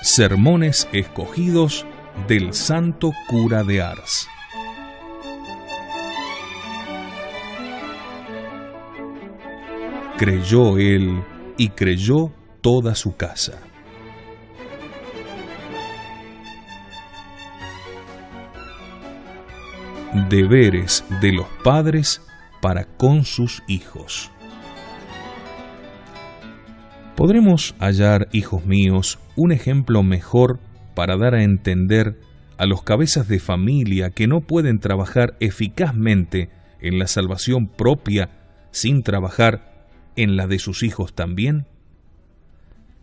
Sermones escogidos del Santo Cura de Ars. Creyó él y creyó toda su casa. Deberes de los padres para con sus hijos. ¿Podremos hallar, hijos míos, un ejemplo mejor para dar a entender a los cabezas de familia que no pueden trabajar eficazmente en la salvación propia sin trabajar en la de sus hijos también?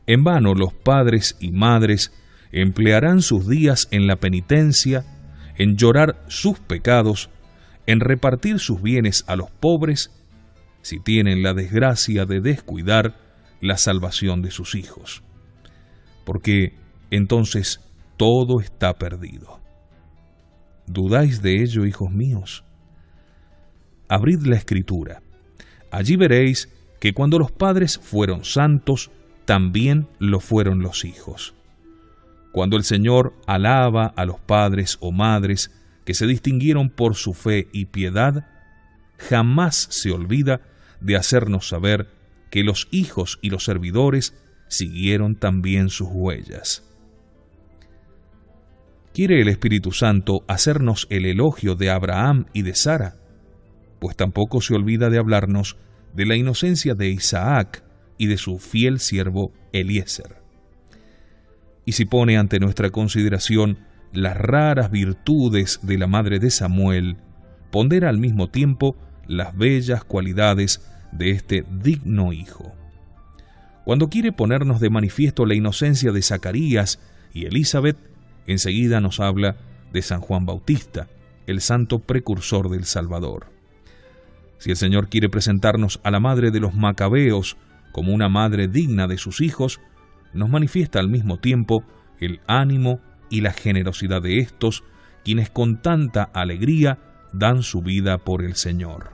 En vano los padres y madres emplearán sus días en la penitencia, en llorar sus pecados, en repartir sus bienes a los pobres, si tienen la desgracia de descuidar la salvación de sus hijos, porque entonces todo está perdido. ¿Dudáis de ello, hijos míos? Abrid la Escritura. Allí veréis que cuando los padres fueron santos, también lo fueron los hijos. Cuando el Señor alaba a los padres o madres que se distinguieron por su fe y piedad, jamás se olvida de hacernos saber que los hijos y los servidores siguieron también sus huellas. ¿Quiere el Espíritu Santo hacernos el elogio de Abraham y de Sara? Pues tampoco se olvida de hablarnos de la inocencia de Isaac y de su fiel siervo Eliezer. Y si pone ante nuestra consideración las raras virtudes de la madre de Samuel, pondera al mismo tiempo las bellas cualidades de este digno hijo. Cuando quiere ponernos de manifiesto la inocencia de Zacarías y Elizabeth, enseguida nos habla de San Juan Bautista, el santo precursor del Salvador. Si el Señor quiere presentarnos a la madre de los Macabeos como una madre digna de sus hijos, nos manifiesta al mismo tiempo el ánimo y la generosidad de estos, quienes con tanta alegría dan su vida por el Señor.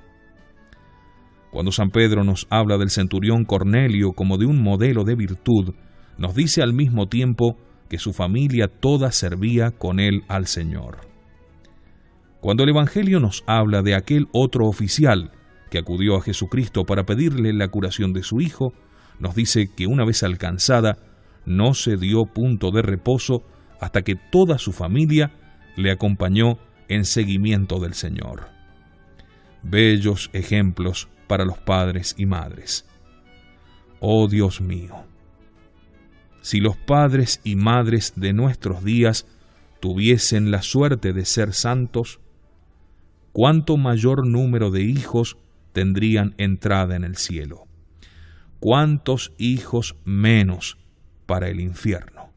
Cuando San Pedro nos habla del centurión Cornelio como de un modelo de virtud, nos dice al mismo tiempo que su familia toda servía con él al Señor. Cuando el Evangelio nos habla de aquel otro oficial que acudió a Jesucristo para pedirle la curación de su hijo, nos dice que una vez alcanzada, no se dio punto de reposo hasta que toda su familia le acompañó en seguimiento del Señor. Bellos ejemplos para los padres y madres. Oh Dios mío, si los padres y madres de nuestros días tuviesen la suerte de ser santos, cuánto mayor número de hijos tendrían entrada en el cielo, cuántos hijos menos para el infierno.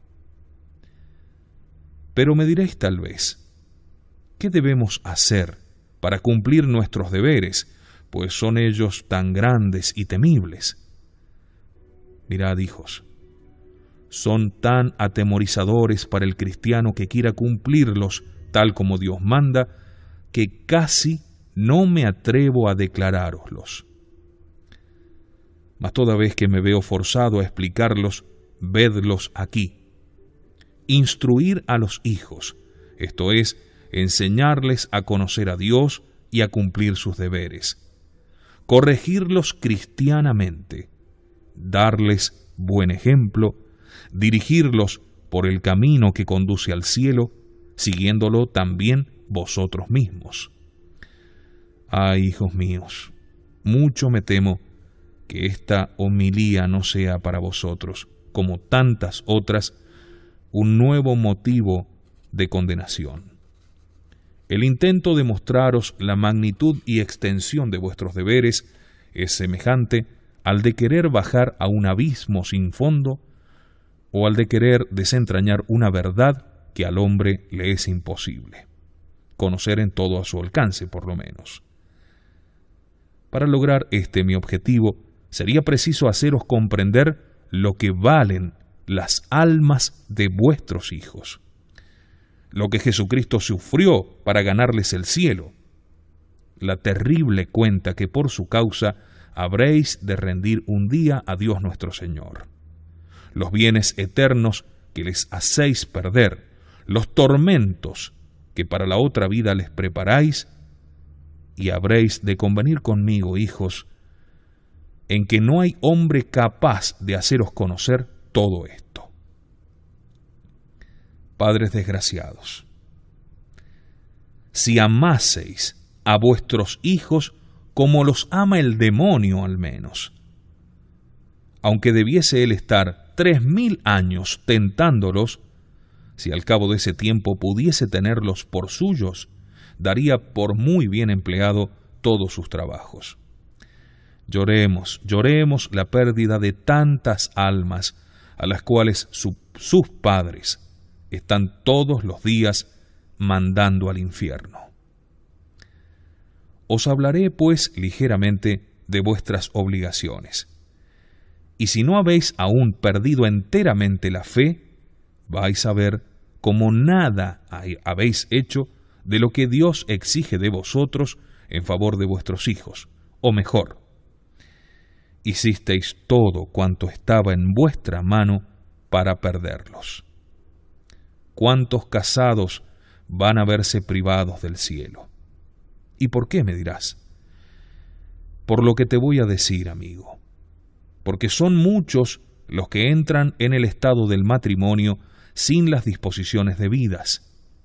Pero me diréis tal vez, ¿qué debemos hacer para cumplir nuestros deberes, pues son ellos tan grandes y temibles? Mirad, hijos, son tan atemorizadores para el cristiano que quiera cumplirlos tal como Dios manda, que casi no me atrevo a declarároslos. Mas toda vez que me veo forzado a explicarlos, vedlos aquí. Instruir a los hijos, esto es, enseñarles a conocer a Dios y a cumplir sus deberes. Corregirlos cristianamente, darles buen ejemplo, dirigirlos por el camino que conduce al cielo, siguiéndolo también vosotros mismos. Ay, hijos míos, mucho me temo que esta homilía no sea para vosotros, como tantas otras, un nuevo motivo de condenación. El intento de mostraros la magnitud y extensión de vuestros deberes es semejante al de querer bajar a un abismo sin fondo o al de querer desentrañar una verdad que al hombre le es imposible conocer en todo a su alcance, por lo menos. Para lograr este mi objetivo, sería preciso haceros comprender lo que valen las almas de vuestros hijos, lo que Jesucristo sufrió para ganarles el cielo, la terrible cuenta que por su causa habréis de rendir un día a Dios nuestro Señor, los bienes eternos que les hacéis perder, los tormentos que para la otra vida les preparáis, y habréis de convenir conmigo, hijos, en que no hay hombre capaz de haceros conocer todo esto. Padres desgraciados, si amaseis a vuestros hijos como los ama el demonio al menos, aunque debiese él estar 3000 años tentándolos, si al cabo de ese tiempo pudiese tenerlos por suyos, daría por muy bien empleado todos sus trabajos. Lloremos la pérdida de tantas almas a las cuales sus padres están todos los días mandando al infierno. Os hablaré, pues, ligeramente de vuestras obligaciones. Y si no habéis aún perdido enteramente la fe, vais a ver cómo nada habéis hecho de lo que Dios exige de vosotros en favor de vuestros hijos, o mejor, hicisteis todo cuanto estaba en vuestra mano para perderlos. ¿Cuántos casados van a verse privados del cielo? ¿Y por qué, me dirás? Por lo que te voy a decir, amigo, porque son muchos los que entran en el estado del matrimonio sin las disposiciones debidas,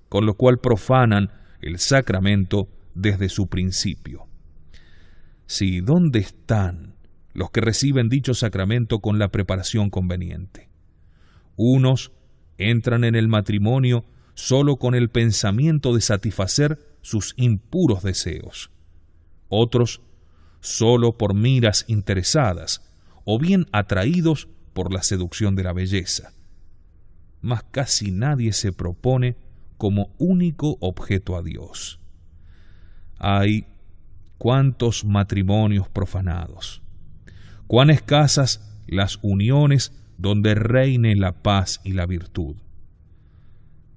con lo cual profanan el sacramento desde su principio. Sí, ¿dónde están los que reciben dicho sacramento con la preparación conveniente? Unos entran en el matrimonio solo con el pensamiento de satisfacer sus impuros deseos, otros solo por miras interesadas, o bien atraídos por la seducción de la belleza. Mas casi nadie se propone como único objeto a Dios. Ay, cuántos matrimonios profanados, cuán escasas las uniones donde reine la paz y la virtud.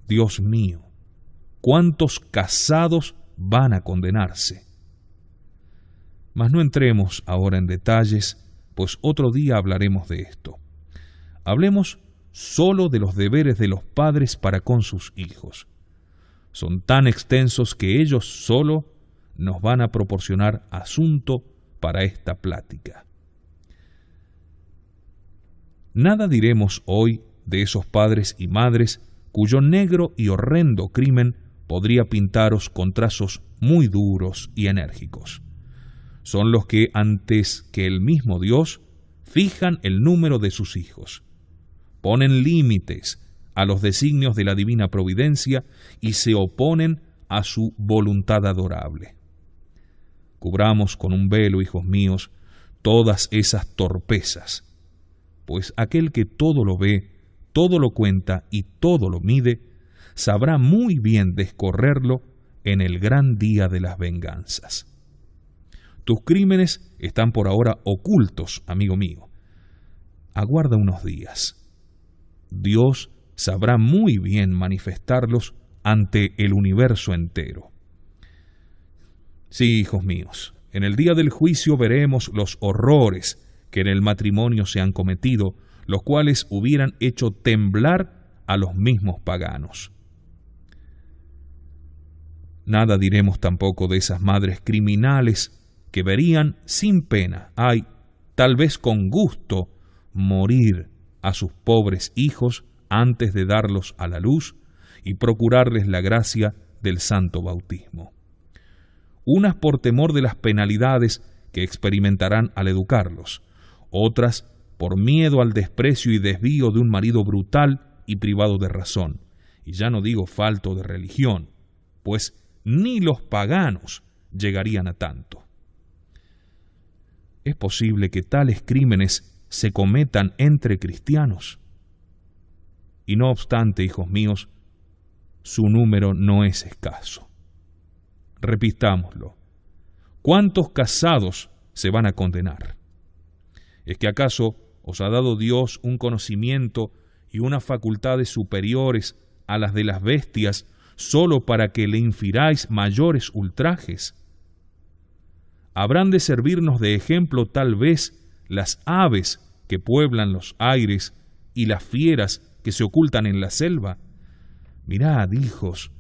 Dios mío, cuántos casados van a condenarse. Mas no entremos ahora en detalles, pues otro día hablaremos de esto. Hablemos solo de los deberes de los padres para con sus hijos. Son tan extensos que ellos solo nos van a proporcionar asunto para esta plática. Nada diremos hoy de esos padres y madres cuyo negro y horrendo crimen podría pintaros con trazos muy duros y enérgicos. Son los que, antes que el mismo Dios, fijan el número de sus hijos, ponen límites a los designios de la divina providencia y se oponen a su voluntad adorable. Cubramos con un velo, hijos míos, todas esas torpezas, pues aquel que todo lo ve, todo lo cuenta y todo lo mide, sabrá muy bien descorrerlo en el gran día de las venganzas. Tus crímenes están por ahora ocultos, amigo mío. Aguarda unos días. Dios sabrá muy bien manifestarlos ante el universo entero. Sí, hijos míos, en el día del juicio veremos los horrores que en el matrimonio se han cometido, los cuales hubieran hecho temblar a los mismos paganos. Nada diremos tampoco de esas madres criminales que verían sin pena, tal vez con gusto, morir a sus pobres hijos antes de darlos a la luz y procurarles la gracia del santo bautismo. Unas por temor de las penalidades que experimentarán al educarlos, otras por miedo al desprecio y desvío de un marido brutal y privado de razón, y ya no digo falto de religión, pues ni los paganos llegarían a tanto. ¿Es posible que tales crímenes se cometan entre cristianos? Y no obstante, hijos míos, su número no es escaso. Repitámoslo. ¿Cuántos casados se van a condenar? ¿Es que acaso os ha dado Dios un conocimiento y unas facultades superiores a las de las bestias solo para que le infiráis mayores ultrajes? ¿Habrán de servirnos de ejemplo tal vez las aves que pueblan los aires y las fieras que se ocultan en la selva? Mirad, hijos,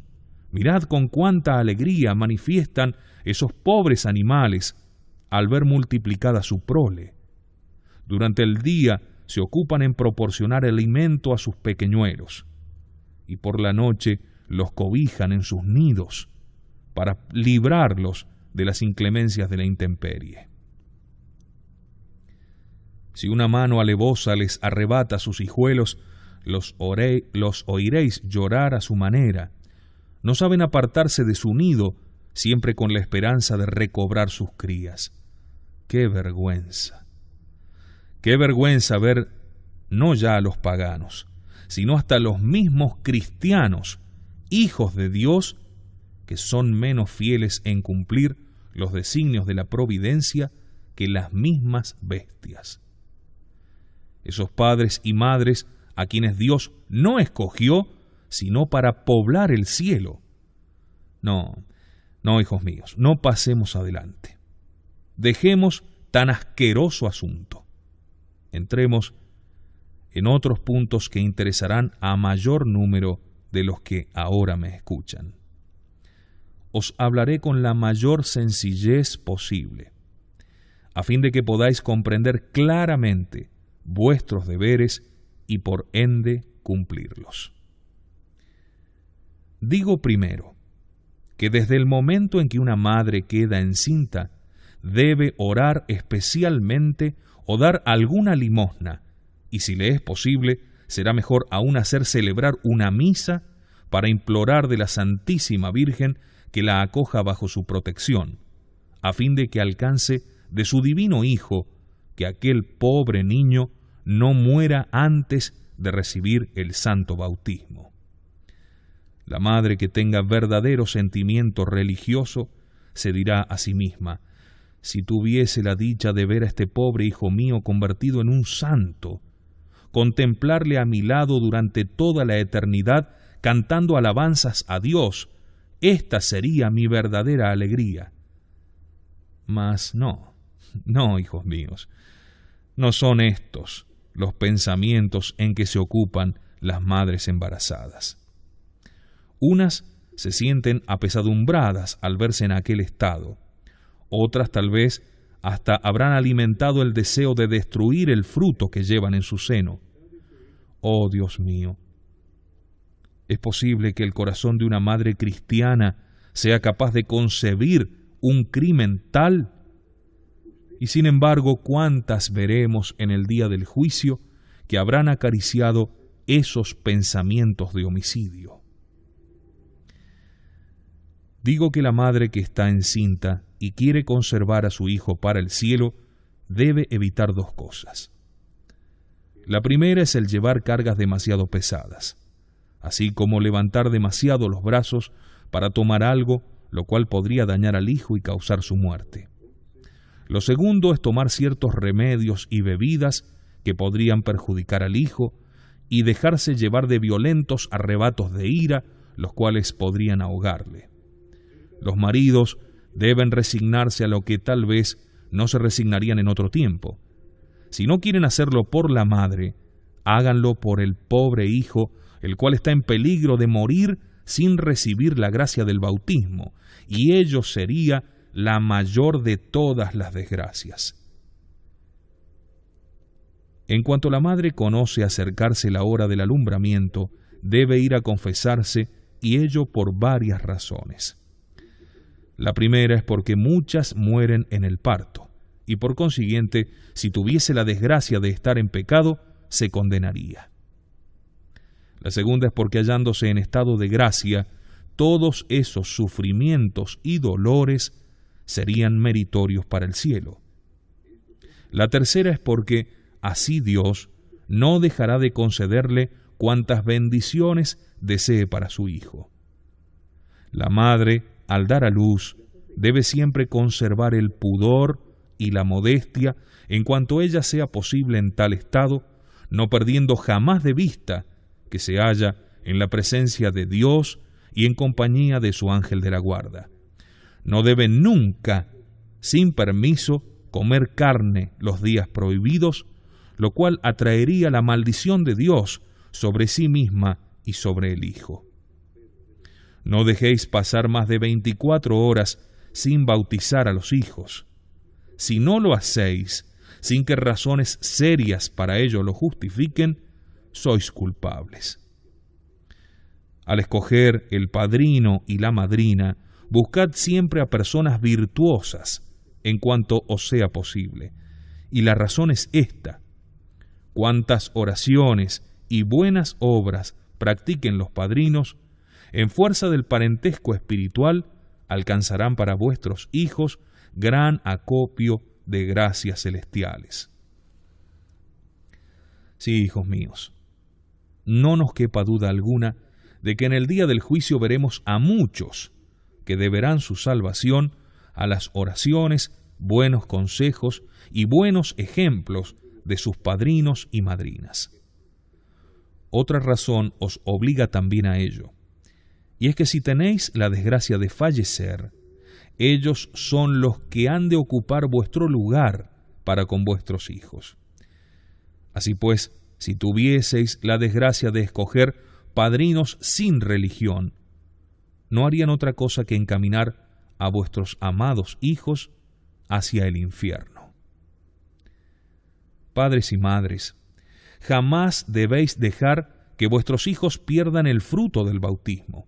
mirad con cuánta alegría manifiestan esos pobres animales al ver multiplicada su prole. Durante el día se ocupan en proporcionar alimento a sus pequeñuelos, y por la noche los cobijan en sus nidos para librarlos de las inclemencias de la intemperie. Si una mano alevosa les arrebata sus hijuelos, los oiréis llorar a su manera. No saben apartarse de su nido, siempre con la esperanza de recobrar sus crías. ¡Qué vergüenza! ¡Qué vergüenza ver no ya a los paganos, sino hasta los mismos cristianos, hijos de Dios, que son menos fieles en cumplir los designios de la providencia que las mismas bestias! Esos padres y madres a quienes Dios no escogió, sino para poblar el cielo. No, hijos míos, no pasemos adelante. Dejemos tan asqueroso asunto. Entremos en otros puntos que interesarán a mayor número de los que ahora me escuchan. Os hablaré con la mayor sencillez posible, a fin de que podáis comprender claramente vuestros deberes y por ende cumplirlos. Digo primero que desde el momento en que una madre queda encinta, debe orar especialmente o dar alguna limosna, y si le es posible, será mejor aún hacer celebrar una misa para implorar de la Santísima Virgen que la acoja bajo su protección, a fin de que alcance de su divino Hijo que aquel pobre niño no muera antes de recibir el santo bautismo. La madre que tenga verdadero sentimiento religioso se dirá a sí misma: si tuviese la dicha de ver a este pobre hijo mío convertido en un santo, contemplarle a mi lado durante toda la eternidad cantando alabanzas a Dios, esta sería mi verdadera alegría. Mas no, hijos míos, no son estos los pensamientos en que se ocupan las madres embarazadas. Unas se sienten apesadumbradas al verse en aquel estado, otras tal vez hasta habrán alimentado el deseo de destruir el fruto que llevan en su seno. Oh Dios mío, ¿es posible que el corazón de una madre cristiana sea capaz de concebir un crimen tal? Y sin embargo, ¿cuántas veremos en el día del juicio que habrán acariciado esos pensamientos de homicidio? Digo que la madre que está encinta y quiere conservar a su hijo para el cielo debe evitar dos cosas. La primera es el llevar cargas demasiado pesadas, así como levantar demasiado los brazos para tomar algo, lo cual podría dañar al hijo y causar su muerte. Lo segundo es tomar ciertos remedios y bebidas que podrían perjudicar al hijo y dejarse llevar de violentos arrebatos de ira, los cuales podrían ahogarle. Los maridos deben resignarse a lo que tal vez no se resignarían en otro tiempo. Si no quieren hacerlo por la madre, háganlo por el pobre hijo, el cual está en peligro de morir sin recibir la gracia del bautismo, y ello sería la mayor de todas las desgracias. En cuanto la madre conoce acercarse la hora del alumbramiento, debe ir a confesarse, y ello por varias razones. La primera es porque muchas mueren en el parto, y por consiguiente, si tuviese la desgracia de estar en pecado, se condenaría. La segunda es porque hallándose en estado de gracia, todos esos sufrimientos y dolores serían meritorios para el cielo. La tercera es porque así Dios no dejará de concederle cuantas bendiciones desee para su hijo. La madre, al dar a luz, debe siempre conservar el pudor y la modestia en cuanto ella sea posible en tal estado, no perdiendo jamás de vista que se halla en la presencia de Dios y en compañía de su ángel de la guarda. No debe nunca, sin permiso, comer carne los días prohibidos, lo cual atraería la maldición de Dios sobre sí misma y sobre el Hijo. No dejéis pasar más de 24 horas sin bautizar a los hijos. Si no lo hacéis, sin que razones serias para ello lo justifiquen, sois culpables. Al escoger el padrino y la madrina, buscad siempre a personas virtuosas en cuanto os sea posible. Y la razón es esta: cuantas oraciones y buenas obras practiquen los padrinos, en fuerza del parentesco espiritual, alcanzarán para vuestros hijos gran acopio de gracias celestiales. Sí, hijos míos, no nos quepa duda alguna de que en el día del juicio veremos a muchos que deberán su salvación a las oraciones, buenos consejos y buenos ejemplos de sus padrinos y madrinas. Otra razón os obliga también a ello, y es que si tenéis la desgracia de fallecer, ellos son los que han de ocupar vuestro lugar para con vuestros hijos. Así pues, si tuvieseis la desgracia de escoger padrinos sin religión, no harían otra cosa que encaminar a vuestros amados hijos hacia el infierno. Padres y madres, jamás debéis dejar que vuestros hijos pierdan el fruto del bautismo.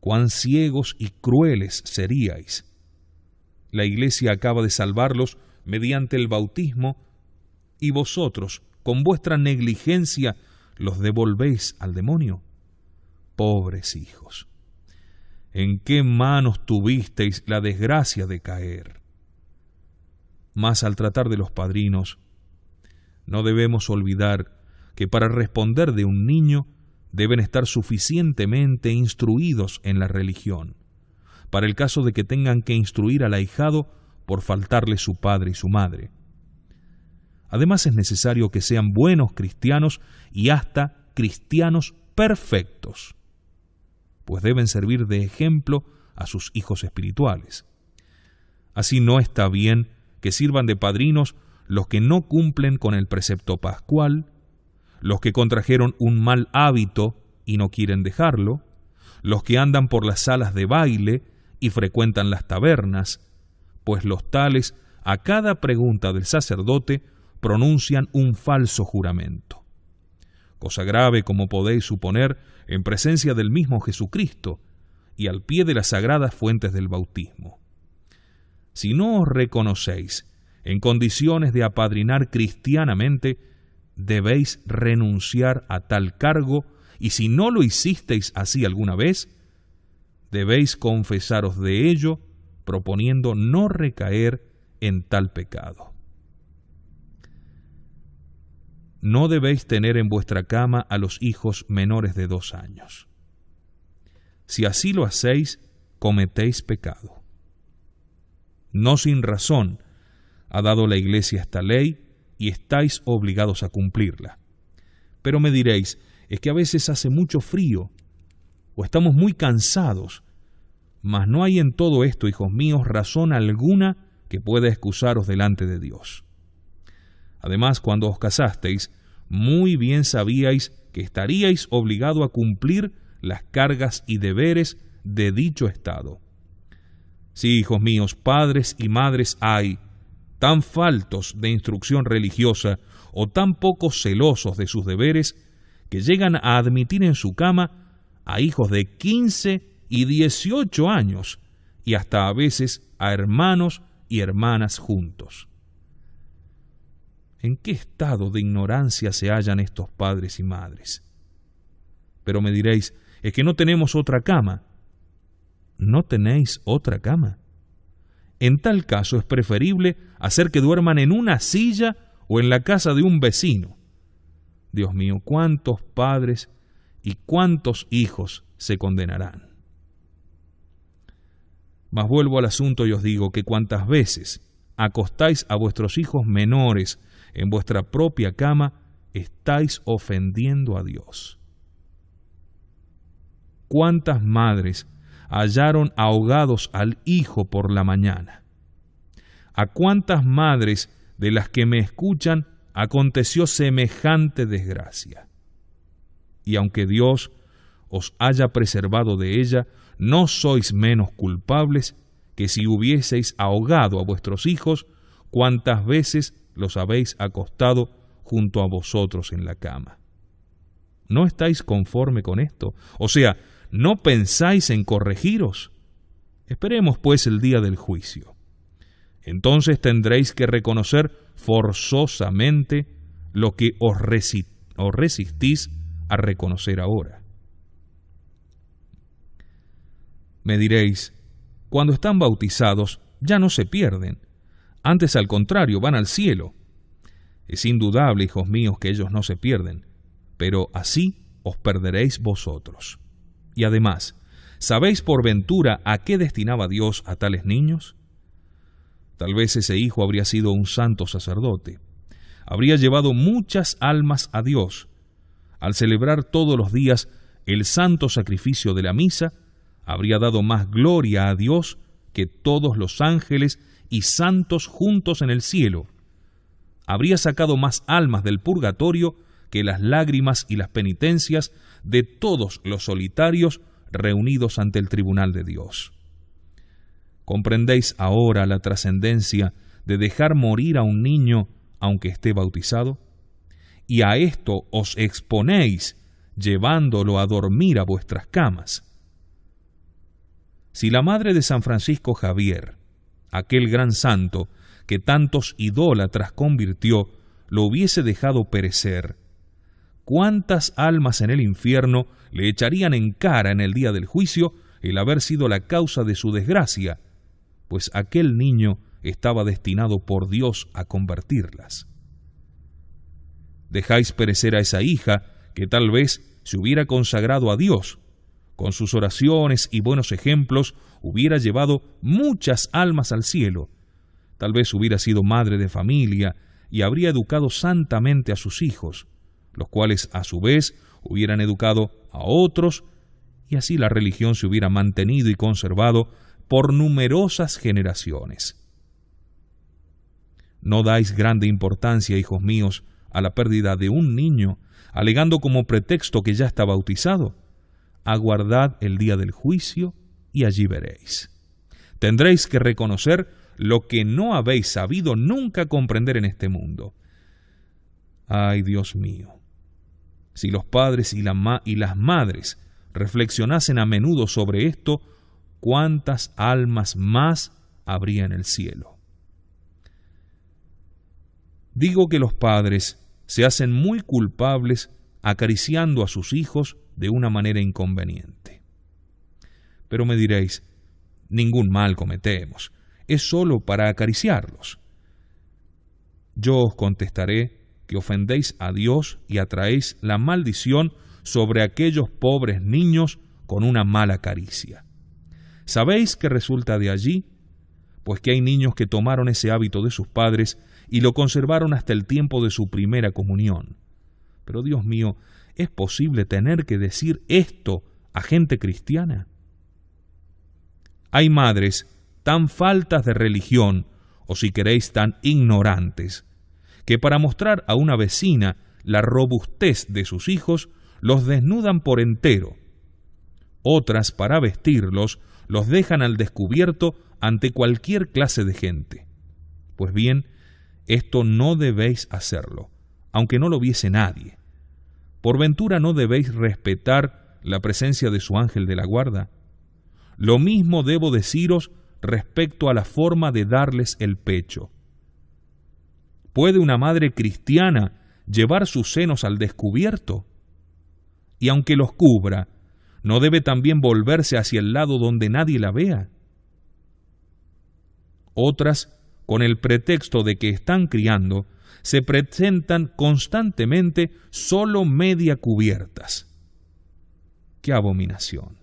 Cuán ciegos y crueles seríais. La Iglesia acaba de salvarlos mediante el bautismo, y vosotros, con vuestra negligencia, los devolvéis al demonio. Pobres hijos, ¿en qué manos tuvisteis la desgracia de caer? Mas al tratar de los padrinos, no debemos olvidar que para responder de un niño deben estar suficientemente instruidos en la religión, para el caso de que tengan que instruir al ahijado por faltarle su padre y su madre. Además es necesario que sean buenos cristianos y hasta cristianos perfectos, pues deben servir de ejemplo a sus hijos espirituales. Así no está bien que sirvan de padrinos los que no cumplen con el precepto pascual, los que contrajeron un mal hábito y no quieren dejarlo, los que andan por las salas de baile y frecuentan las tabernas, pues los tales, a cada pregunta del sacerdote, pronuncian un falso juramento. Cosa grave, como podéis suponer, en presencia del mismo Jesucristo y al pie de las sagradas fuentes del bautismo. Si no os reconocéis en condiciones de apadrinar cristianamente, debéis renunciar a tal cargo, y si no lo hicisteis así alguna vez, debéis confesaros de ello, proponiendo no recaer en tal pecado. No debéis tener en vuestra cama a los hijos menores de 2 años. Si así lo hacéis, cometéis pecado. No sin razón ha dado la Iglesia esta ley, y estáis obligados a cumplirla. Pero me diréis, es que a veces hace mucho frío, o estamos muy cansados, mas no hay en todo esto, hijos míos, razón alguna que pueda excusaros delante de Dios. Además, cuando os casasteis, muy bien sabíais que estaríais obligados a cumplir las cargas y deberes de dicho estado. Sí, hijos míos, padres y madres hay, tan faltos de instrucción religiosa o tan poco celosos de sus deberes, que llegan a admitir en su cama a hijos de 15 y 18 años, y hasta a veces a hermanos y hermanas juntos. ¿En qué estado de ignorancia se hallan estos padres y madres? Pero me diréis, es que no tenemos otra cama. ¿No tenéis otra cama? En tal caso es preferible hacer que duerman en una silla o en la casa de un vecino. Dios mío, cuántos padres y cuántos hijos se condenarán. Mas vuelvo al asunto y os digo que cuantas veces acostáis a vuestros hijos menores en vuestra propia cama, estáis ofendiendo a Dios. ¿Cuántas madres hallaron ahogados al hijo por la mañana? ¿A cuántas madres de las que me escuchan aconteció semejante desgracia. Y aunque Dios os haya preservado de ella, no sois menos culpables que si hubieseis ahogado a vuestros hijos, cuantas veces los habéis acostado junto a vosotros en la cama. ¿No estáis conforme con esto? O sea, ¿no pensáis en corregiros? Esperemos pues el día del juicio. Entonces tendréis que reconocer forzosamente lo que os resistís a reconocer ahora. Me diréis, cuando están bautizados ya no se pierden, antes al contrario van al cielo. Es indudable, hijos míos, que ellos no se pierden, pero así os perderéis vosotros. Y además, ¿sabéis por ventura a qué destinaba Dios a tales niños? Tal vez ese hijo habría sido un santo sacerdote. Habría llevado muchas almas a Dios. Al celebrar todos los días el santo sacrificio de la misa, habría dado más gloria a Dios que todos los ángeles y santos juntos en el cielo. Habría sacado más almas del purgatorio que las lágrimas y las penitencias de todos los solitarios reunidos ante el tribunal de Dios. ¿Comprendéis ahora la trascendencia de dejar morir a un niño aunque esté bautizado? Y a esto os exponéis llevándolo a dormir a vuestras camas. Si la madre de San Francisco Javier, aquel gran santo que tantos idólatras convirtió, lo hubiese dejado perecer, ¿cuántas almas en el infierno le echarían en cara en el día del juicio el haber sido la causa de su desgracia? Pues aquel niño estaba destinado por Dios a convertirlas. Dejáis perecer a esa hija que tal vez se hubiera consagrado a Dios. Con sus oraciones y buenos ejemplos hubiera llevado muchas almas al cielo. Tal vez hubiera sido madre de familia y habría educado santamente a sus hijos, los cuales a su vez hubieran educado a otros, y así la religión se hubiera mantenido y conservado por numerosas generaciones. No dais grande importancia, hijos míos, a la pérdida de un niño, alegando como pretexto que ya está bautizado. Aguardad el día del juicio y allí veréis. Tendréis que reconocer lo que no habéis sabido nunca comprender en este mundo. Ay, Dios mío, si los padres y las madres reflexionasen a menudo sobre esto, ¿cuántas almas más habría en el cielo? Digo que los padres se hacen muy culpables acariciando a sus hijos de una manera inconveniente. Pero me diréis, ningún mal cometemos, es solo para acariciarlos. Yo os contestaré que ofendéis a Dios y atraéis la maldición sobre aquellos pobres niños con una mala caricia. ¿Sabéis qué resulta de allí? Pues que hay niños que tomaron ese hábito de sus padres y lo conservaron hasta el tiempo de su primera comunión. Pero Dios mío, ¿es posible tener que decir esto a gente cristiana? Hay madres tan faltas de religión, o si queréis tan ignorantes, que para mostrar a una vecina la robustez de sus hijos, los desnudan por entero. Otras, para vestirlos, los dejan al descubierto ante cualquier clase de gente. Pues bien, esto no debéis hacerlo, aunque no lo viese nadie. ¿Por ventura no debéis respetar la presencia de su ángel de la guarda? Lo mismo debo deciros respecto a la forma de darles el pecho. ¿Puede una madre cristiana llevar sus senos al descubierto? Y aunque los cubra, ¿no debe también volverse hacia el lado donde nadie la vea? Otras, con el pretexto de que están criando, se presentan constantemente solo media cubiertas. ¡Qué abominación!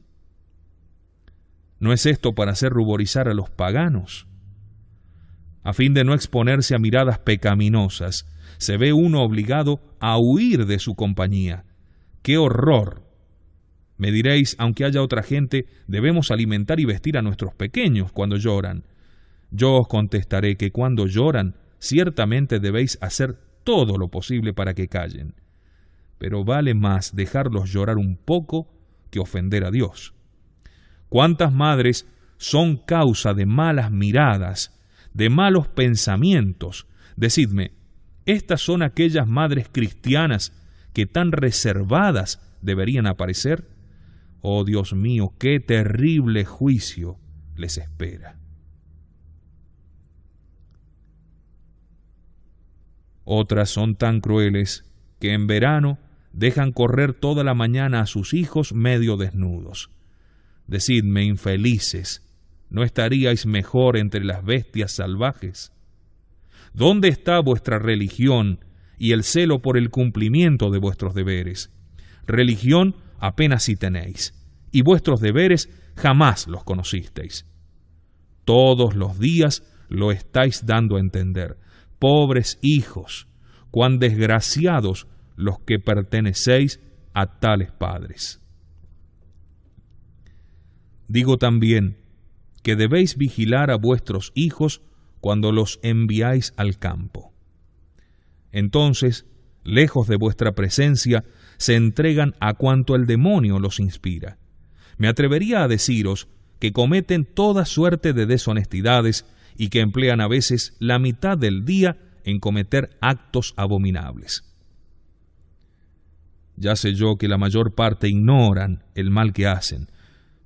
¿No es esto para hacer ruborizar a los paganos? A fin de no exponerse a miradas pecaminosas, se ve uno obligado a huir de su compañía. ¡Qué horror! Me diréis, aunque haya otra gente, debemos alimentar y vestir a nuestros pequeños cuando lloran. Yo os contestaré que cuando lloran, ciertamente debéis hacer todo lo posible para que callen, pero vale más dejarlos llorar un poco que ofender a Dios. ¿Cuántas madres son causa de malas miradas, de malos pensamientos? Decidme, ¿estas son aquellas madres cristianas que tan reservadas deberían aparecer? Oh Dios mío, qué terrible juicio les espera. Otras son tan crueles que en verano dejan correr toda la mañana a sus hijos medio desnudos. Decidme, infelices, ¿no estaríais mejor entre las bestias salvajes? ¿Dónde está vuestra religión y el celo por el cumplimiento de vuestros deberes? Religión apenas si tenéis, y vuestros deberes jamás los conocisteis. Todos los días lo estáis dando a entender. Pobres hijos, cuán desgraciados los que pertenecéis a tales padres. Digo también que debéis vigilar a vuestros hijos cuando los enviáis al campo. Entonces, lejos de vuestra presencia, se entregan a cuanto el demonio los inspira. Me atrevería a deciros que cometen toda suerte de deshonestidades y que emplean a veces la mitad del día en cometer actos abominables. Ya sé yo que la mayor parte ignoran el mal que hacen,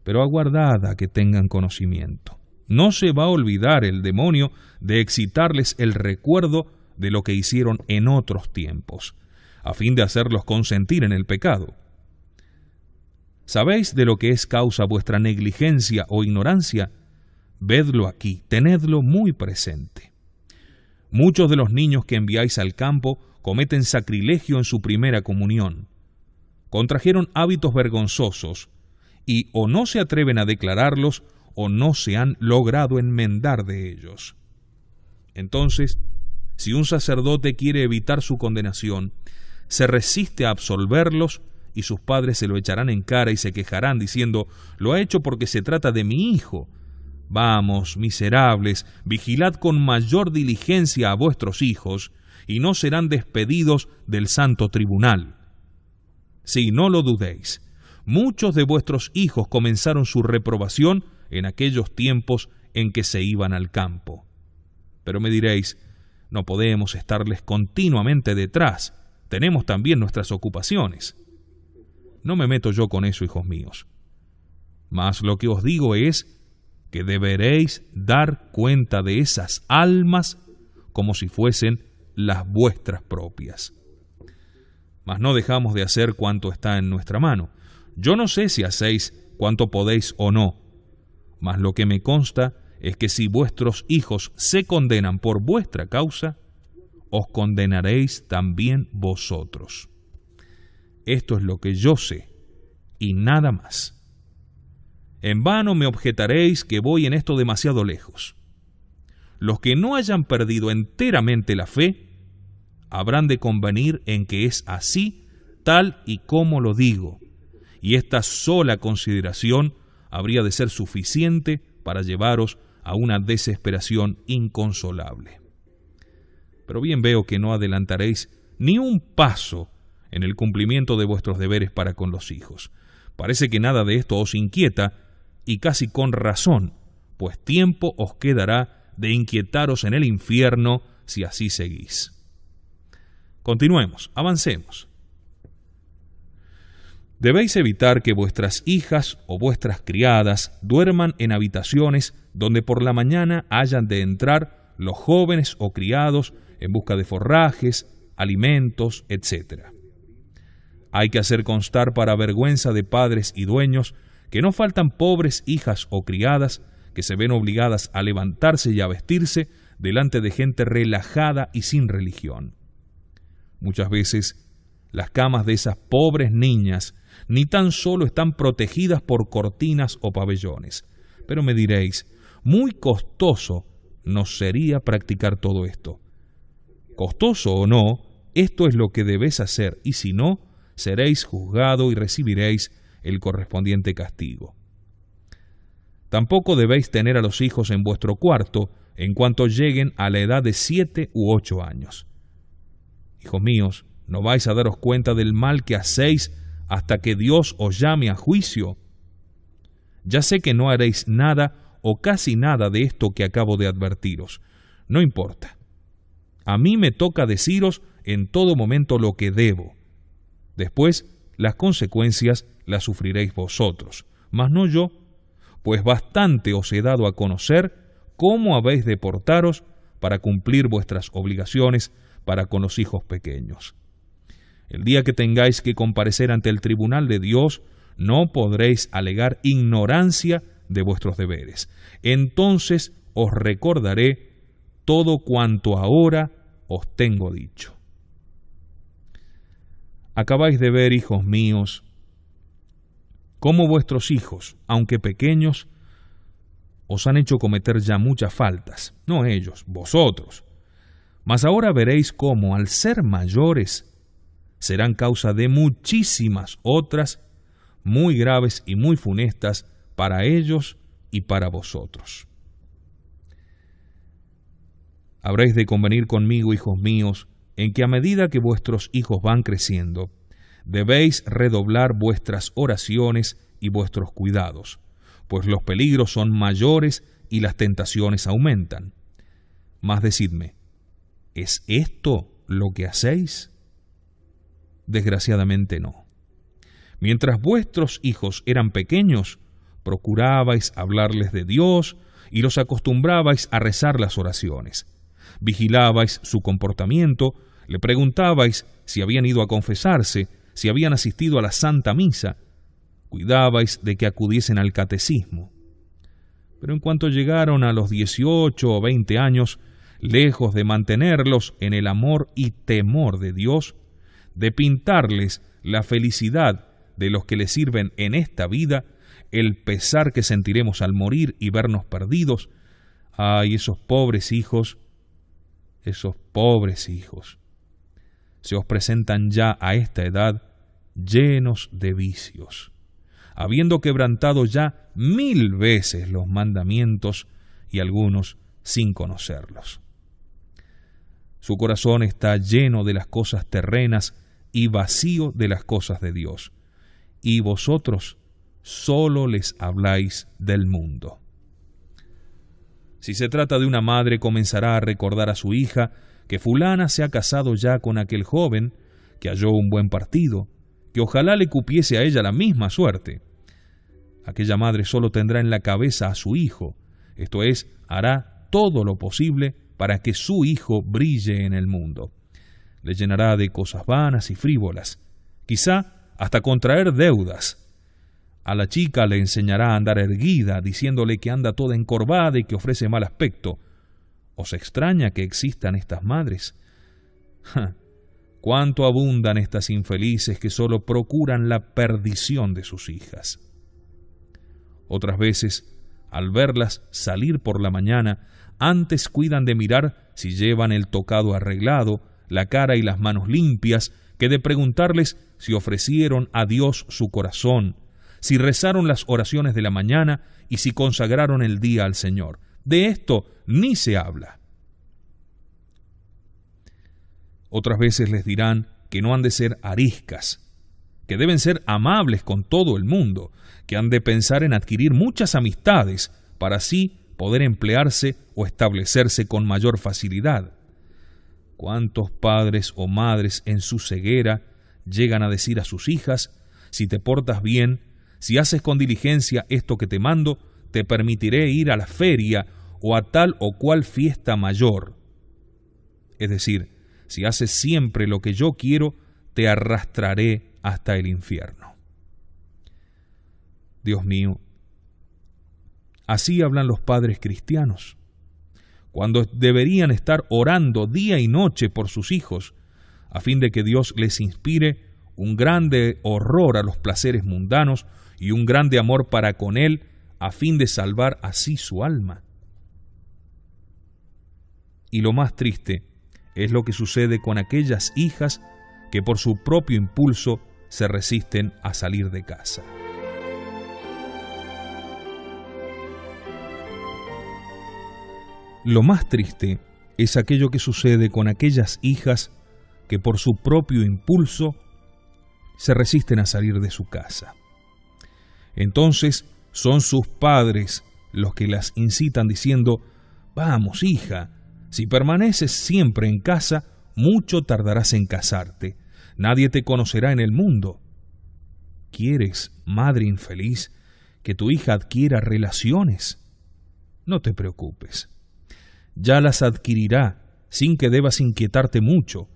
pero aguardad a que tengan conocimiento. No se va a olvidar el demonio de excitarles el recuerdo de lo que hicieron en otros tiempos, a fin de hacerlos consentir en el pecado. ¿Sabéis de lo que es causa vuestra negligencia o ignorancia? Vedlo aquí, tenedlo muy presente. Muchos de los niños que enviáis al campo cometen sacrilegio en su primera comunión. Contrajeron hábitos vergonzosos y o no se atreven a declararlos o no se han logrado enmendar de ellos. Entonces, si un sacerdote quiere evitar su condenación, se resiste a absolverlos y sus padres se lo echarán en cara y se quejarán diciendo: «Lo ha hecho porque se trata de mi hijo». Vamos, miserables, vigilad con mayor diligencia a vuestros hijos, y no serán despedidos del santo tribunal. Sí, no lo dudéis, muchos de vuestros hijos comenzaron su reprobación en aquellos tiempos en que se iban al campo. Pero me diréis: no podemos estarles continuamente detrás, tenemos también nuestras ocupaciones. No me meto yo con eso, hijos míos. Mas lo que os digo es que deberéis dar cuenta de esas almas como si fuesen las vuestras propias. Mas no dejamos de hacer cuanto está en nuestra mano. Yo no sé si hacéis cuanto podéis o no, mas lo que me consta es que si vuestros hijos se condenan por vuestra causa, os condenaréis también vosotros. Esto es lo que yo sé, y nada más. En vano me objetaréis que voy en esto demasiado lejos. Los que no hayan perdido enteramente la fe, habrán de convenir en que es así, tal y como lo digo, y esta sola consideración habría de ser suficiente para llevaros a una desesperación inconsolable. Pero bien veo que no adelantaréis ni un paso en el cumplimiento de vuestros deberes para con los hijos. Parece que nada de esto os inquieta, y casi con razón, pues tiempo os quedará de inquietaros en el infierno si así seguís. Continuemos, avancemos. Debéis evitar que vuestras hijas o vuestras criadas duerman en habitaciones donde por la mañana hayan de entrar los jóvenes o criados en busca de forrajes, alimentos, etc. Hay que hacer constar para vergüenza de padres y dueños que no faltan pobres hijas o criadas que se ven obligadas a levantarse y a vestirse delante de gente relajada y sin religión. Muchas veces las camas de esas pobres niñas ni tan solo están protegidas por cortinas o pabellones. Pero me diréis, muy costoso nos sería practicar todo esto. Costoso o no, esto es lo que debéis hacer, y si no, seréis juzgado y recibiréis el correspondiente castigo. Tampoco debéis tener a los hijos en vuestro cuarto en cuanto lleguen a la edad de 7 u 8 años. Hijos míos, ¿no vais a daros cuenta del mal que hacéis hasta que Dios os llame a juicio? Ya sé que no haréis nada o casi nada de esto que acabo de advertiros. No importa. A mí me toca deciros en todo momento lo que debo. Después, las consecuencias las sufriréis vosotros, mas no yo, pues bastante os he dado a conocer cómo habéis de portaros para cumplir vuestras obligaciones para con los hijos pequeños. El día que tengáis que comparecer ante el tribunal de Dios, no podréis alegar ignorancia de vuestros deberes. Entonces os recordaré todo cuanto ahora os tengo dicho. Acabáis de ver, hijos míos, cómo vuestros hijos, aunque pequeños, os han hecho cometer ya muchas faltas, no ellos, vosotros. Mas ahora veréis cómo, al ser mayores, serán causa de muchísimas otras, muy graves y muy funestas para ellos y para vosotros. Habréis de convenir conmigo, hijos míos, en que a medida que vuestros hijos van creciendo, debéis redoblar vuestras oraciones y vuestros cuidados, pues los peligros son mayores y las tentaciones aumentan. Mas decidme, ¿es esto lo que hacéis? Desgraciadamente no. Mientras vuestros hijos eran pequeños, procurabais hablarles de Dios y los acostumbrabais a rezar las oraciones. Vigilabais su comportamiento, le preguntabais si habían ido a confesarse, si habían asistido a la Santa Misa, cuidabais de que acudiesen al catecismo. Pero en cuanto llegaron a los 18 o 20 años, lejos de mantenerlos en el amor y temor de Dios, de pintarles la felicidad de los que les sirven en esta vida, el pesar que sentiremos al morir y vernos perdidos, ¡ay, esos pobres hijos! Se os presentan ya a esta edad llenos de vicios, habiendo quebrantado ya 1000 veces los mandamientos y algunos sin conocerlos. Su corazón está lleno de las cosas terrenas y vacío de las cosas de Dios, y vosotros solo les habláis del mundo. Si se trata de una madre, comenzará a recordar a su hija que fulana se ha casado ya con aquel joven, que halló un buen partido, que ojalá le cupiese a ella la misma suerte. Aquella madre solo tendrá en la cabeza a su hijo, esto es, hará todo lo posible para que su hijo brille en el mundo. Le llenará de cosas vanas y frívolas, quizá hasta contraer deudas. A la chica le enseñará a andar erguida, diciéndole que anda toda encorvada y que ofrece mal aspecto. ¿Os extraña que existan estas madres? ¡Cuánto abundan estas infelices que solo procuran la perdición de sus hijas! Otras veces, al verlas salir por la mañana, antes cuidan de mirar si llevan el tocado arreglado, la cara y las manos limpias, que de preguntarles si ofrecieron a Dios su corazón, si rezaron las oraciones de la mañana y si consagraron el día al Señor. De esto ni se habla. Otras veces les dirán que no han de ser ariscas, que deben ser amables con todo el mundo, que han de pensar en adquirir muchas amistades para así poder emplearse o establecerse con mayor facilidad. ¿Cuántos padres o madres en su ceguera llegan a decir a sus hijas: si te portas bien, si haces con diligencia esto que te mando, te permitiré ir a la feria o a tal o cual fiesta mayor? Es decir, si haces siempre lo que yo quiero, te arrastraré hasta el infierno. Dios mío, así hablan los padres cristianos, cuando deberían estar orando día y noche por sus hijos, a fin de que Dios les inspire un grande horror a los placeres mundanos y un grande amor para con Él, a fin de salvar así su alma. Y lo más triste es lo que sucede con aquellas hijas que por su propio impulso se resisten a salir de casa. Lo más triste es aquello que sucede con aquellas hijas que por su propio impulso se resisten a salir de su casa. Entonces son sus padres los que las incitan diciendo: «Vamos, hija, si permaneces siempre en casa, mucho tardarás en casarte. Nadie te conocerá en el mundo». ¿Quieres, madre infeliz, que tu hija adquiera relaciones? No te preocupes. Ya las adquirirá sin que debas inquietarte mucho.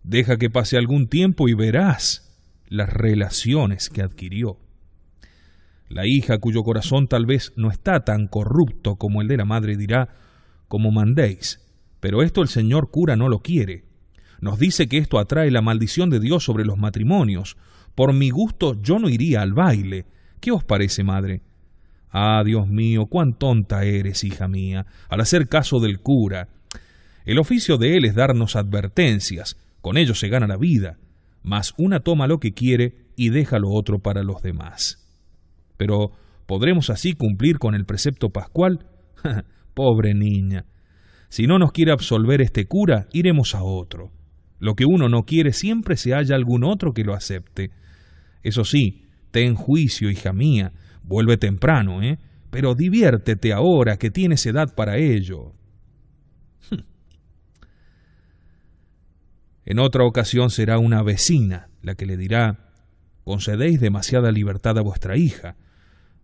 Deja que pase algún tiempo y verás las relaciones que adquirió. La hija cuyo corazón tal vez no está tan corrupto como el de la madre dirá: «Como mandéis», pero esto el señor cura no lo quiere. Nos dice que esto atrae la maldición de Dios sobre los matrimonios. Por mi gusto yo no iría al baile. ¿Qué os parece, madre? Ah, Dios mío, cuán tonta eres, hija mía, al hacer caso del cura. El oficio de él es darnos advertencias, con ello se gana la vida, mas una toma lo que quiere y deja lo otro para los demás. Pero, ¿podremos así cumplir con el precepto pascual? Pobre niña. Si no nos quiere absolver este cura, iremos a otro. Lo que uno no quiere siempre se halla algún otro que lo acepte. Eso sí, ten juicio, hija mía, vuelve temprano, pero diviértete ahora que tienes edad para ello. En otra ocasión será una vecina la que le dirá: «Concedéis demasiada libertad a vuestra hija.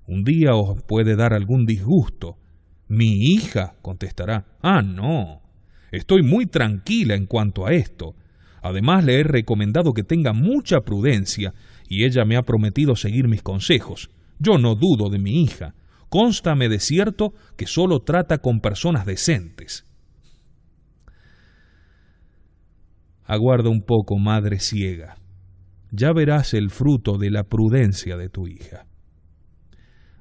Un día os puede dar algún disgusto». «¿Mi hija?», contestará. «Ah, no. Estoy muy tranquila en cuanto a esto. Además le he recomendado que tenga mucha prudencia y ella me ha prometido seguir mis consejos. Yo no dudo de mi hija. Cónstame de cierto que solo trata con personas decentes». Aguarda un poco, madre ciega. Ya verás el fruto de la prudencia de tu hija.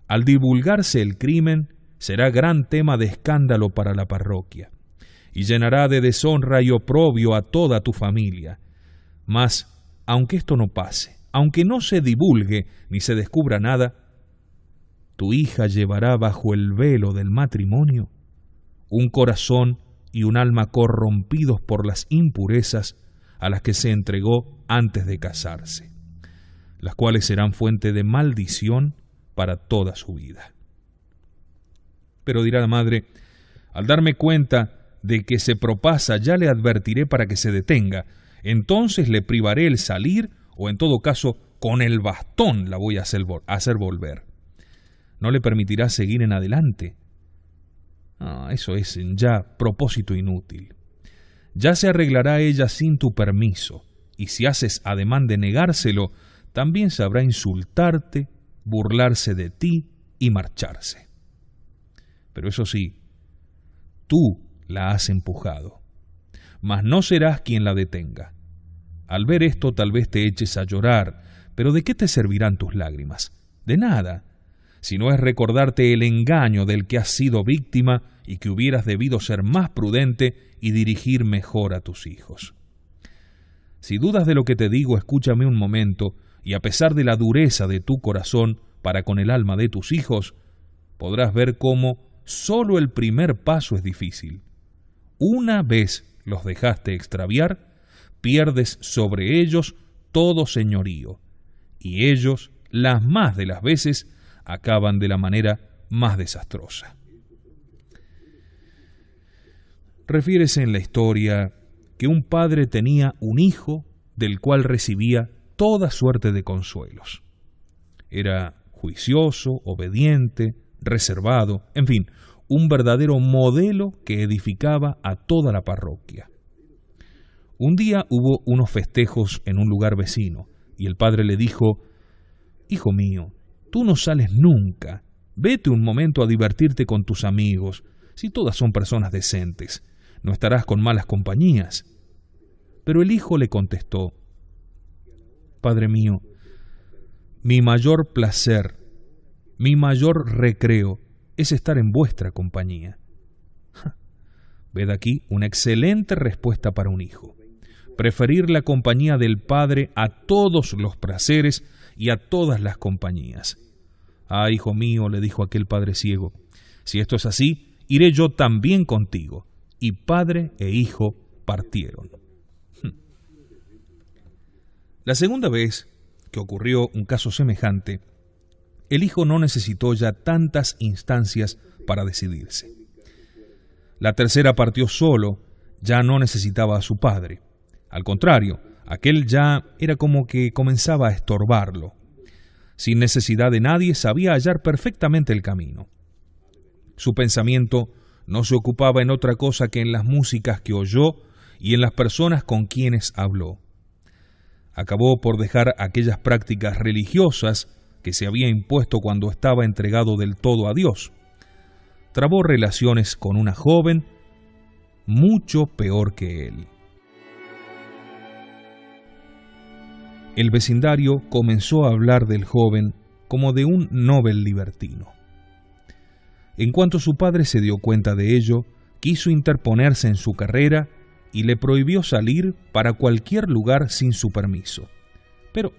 Al divulgarse el crimen, será gran tema de escándalo para la parroquia, y llenará de deshonra y oprobio a toda tu familia. Mas, aunque esto no pase, aunque no se divulgue ni se descubra nada, tu hija llevará bajo el velo del matrimonio un corazón y un alma corrompidos por las impurezas a las que se entregó antes de casarse, las cuales serán fuente de maldición para toda su vida. Pero dirá la madre: «Al darme cuenta de que se propasa, ya le advertiré para que se detenga. Entonces le privaré el salir, o en todo caso, con el bastón la voy a hacer volver. No le permitirá seguir en adelante». Eso es ya propósito inútil. Ya se arreglará ella sin tu permiso, y si haces ademán de negárselo, también sabrá insultarte, burlarse de ti y marcharse. Pero eso sí, tú la has empujado, mas no serás quien la detenga. Al ver esto tal vez te eches a llorar, pero ¿de qué te servirán tus lágrimas? De nada, si no es recordarte el engaño del que has sido víctima y que hubieras debido ser más prudente y dirigir mejor a tus hijos. Si dudas de lo que te digo, escúchame un momento, y a pesar de la dureza de tu corazón para con el alma de tus hijos, podrás ver cómo solo el primer paso es difícil. Una vez los dejaste extraviar, pierdes sobre ellos todo señorío, y ellos, las más de las veces, acaban de la manera más desastrosa. Refiérese en la historia que un padre tenía un hijo del cual recibía toda suerte de consuelos. Era juicioso, obediente, reservado, en fin, un verdadero modelo que edificaba a toda la parroquia. Un día hubo unos festejos en un lugar vecino, y el padre le dijo: «Hijo mío, tú no sales nunca. Vete un momento a divertirte con tus amigos, si todas son personas decentes. No estarás con malas compañías». Pero el hijo le contestó: «Padre mío, mi mayor placer, mi mayor recreo es estar en vuestra compañía». Ved aquí una excelente respuesta para un hijo. Preferir la compañía del padre a todos los placeres y a todas las compañías. «Ah, hijo mío», le dijo aquel padre ciego, «si esto es así, iré yo también contigo». Y padre e hijo partieron. La segunda vez que ocurrió un caso semejante, el hijo no necesitó ya tantas instancias para decidirse. La tercera partió solo, ya no necesitaba a su padre. Al contrario, aquel ya era como que comenzaba a estorbarlo. Sin necesidad de nadie, sabía hallar perfectamente el camino. Su pensamiento no se ocupaba en otra cosa que en las músicas que oyó y en las personas con quienes habló. Acabó por dejar aquellas prácticas religiosas que se había impuesto cuando estaba entregado del todo a Dios. Trabó relaciones con una joven mucho peor que él. El vecindario comenzó a hablar del joven como de un novel libertino. En cuanto su padre se dio cuenta de ello, quiso interponerse en su carrera y le prohibió salir para cualquier lugar sin su permiso. Pero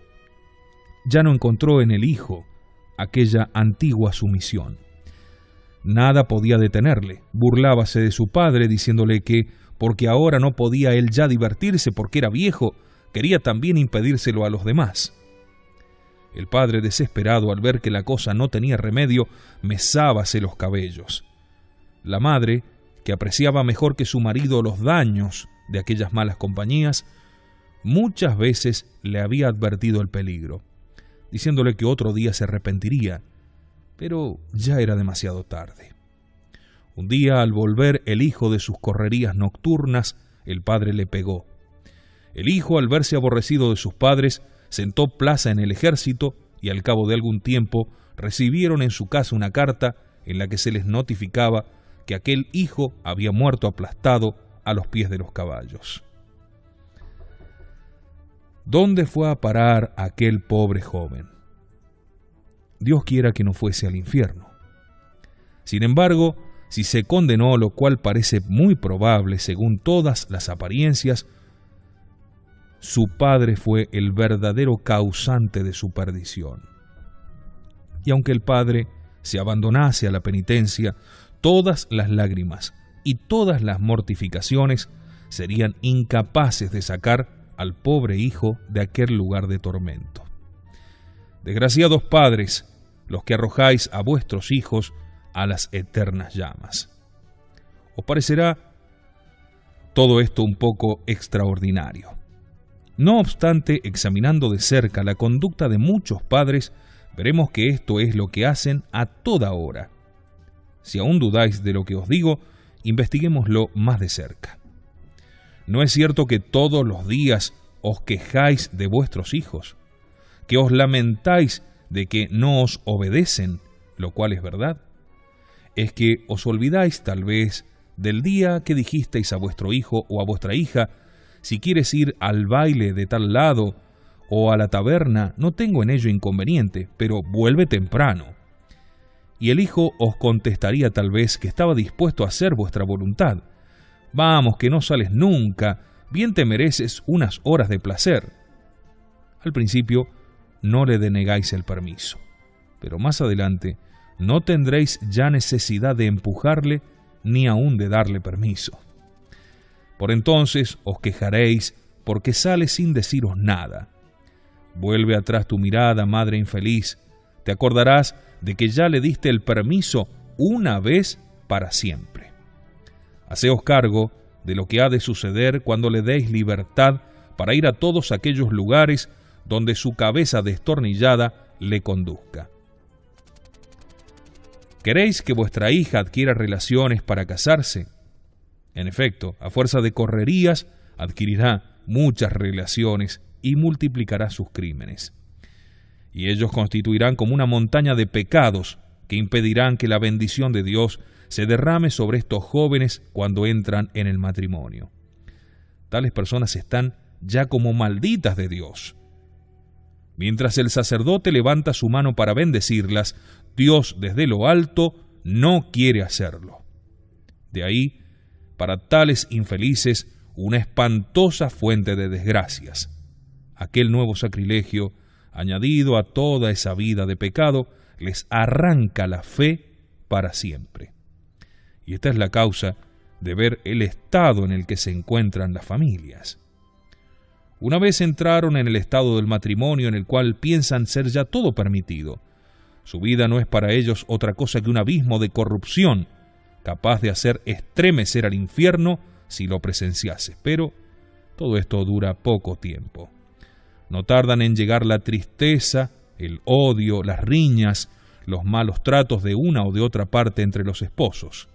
ya no encontró en el hijo aquella antigua sumisión. Nada podía detenerle. Burlábase de su padre diciéndole que, porque ahora no podía él ya divertirse porque era viejo, quería también impedírselo a los demás. El padre, desesperado al ver que la cosa no tenía remedio, mesábase los cabellos. La madre, que apreciaba mejor que su marido los daños de aquellas malas compañías, muchas veces le había advertido el peligro, diciéndole que otro día se arrepentiría, pero ya era demasiado tarde. Un día, al volver el hijo de sus correrías nocturnas, el padre le pegó. El hijo, al verse aborrecido de sus padres, sentó plaza en el ejército y al cabo de algún tiempo recibieron en su casa una carta en la que se les notificaba que aquel hijo había muerto aplastado a los pies de los caballos. ¿Dónde fue a parar aquel pobre joven? Dios quiera que no fuese al infierno. Sin embargo, si se condenó, lo cual parece muy probable según todas las apariencias, su padre fue el verdadero causante de su perdición. Y aunque el padre se abandonase a la penitencia, todas las lágrimas y todas las mortificaciones serían incapaces de sacar al pobre hijo de aquel lugar de tormento. Desgraciados padres, los que arrojáis a vuestros hijos a las eternas llamas. Os parecerá todo esto un poco extraordinario. No obstante, examinando de cerca la conducta de muchos padres, veremos que esto es lo que hacen a toda hora. Si aún dudáis de lo que os digo, investiguémoslo más de cerca. ¿No es cierto que todos los días os quejáis de vuestros hijos? ¿Que os lamentáis de que no os obedecen, lo cual es verdad? Es que os olvidáis tal vez del día que dijisteis a vuestro hijo o a vuestra hija: si quieres ir al baile de tal lado o a la taberna, no tengo en ello inconveniente, pero vuelve temprano. Y el hijo os contestaría tal vez que estaba dispuesto a hacer vuestra voluntad. Vamos, que no sales nunca, bien te mereces unas horas de placer. Al principio no le denegáis el permiso, pero más adelante no tendréis ya necesidad de empujarle ni aun de darle permiso. Por entonces os quejaréis porque sale sin deciros nada. Vuelve atrás tu mirada, madre infeliz. Te acordarás de que ya le diste el permiso una vez para siempre. Haceos cargo de lo que ha de suceder cuando le deis libertad para ir a todos aquellos lugares donde su cabeza destornillada le conduzca. ¿Queréis que vuestra hija adquiera relaciones para casarse? En efecto, a fuerza de correrías, adquirirá muchas relaciones y multiplicará sus crímenes. Y ellos constituirán como una montaña de pecados que impedirán que la bendición de Dios se derrame sobre estos jóvenes cuando entran en el matrimonio. Tales personas están ya como malditas de Dios. Mientras el sacerdote levanta su mano para bendecirlas, Dios desde lo alto no quiere hacerlo. De ahí, para tales infelices, una espantosa fuente de desgracias. Aquel nuevo sacrilegio, añadido a toda esa vida de pecado, les arranca la fe para siempre. Y esta es la causa de ver el estado en el que se encuentran las familias. Una vez entraron en el estado del matrimonio en el cual piensan ser ya todo permitido. Su vida no es para ellos otra cosa que un abismo de corrupción, capaz de hacer estremecer al infierno si lo presenciase. Pero todo esto dura poco tiempo. No tardan en llegar la tristeza, el odio, las riñas, los malos tratos de una o de otra parte entre los esposos.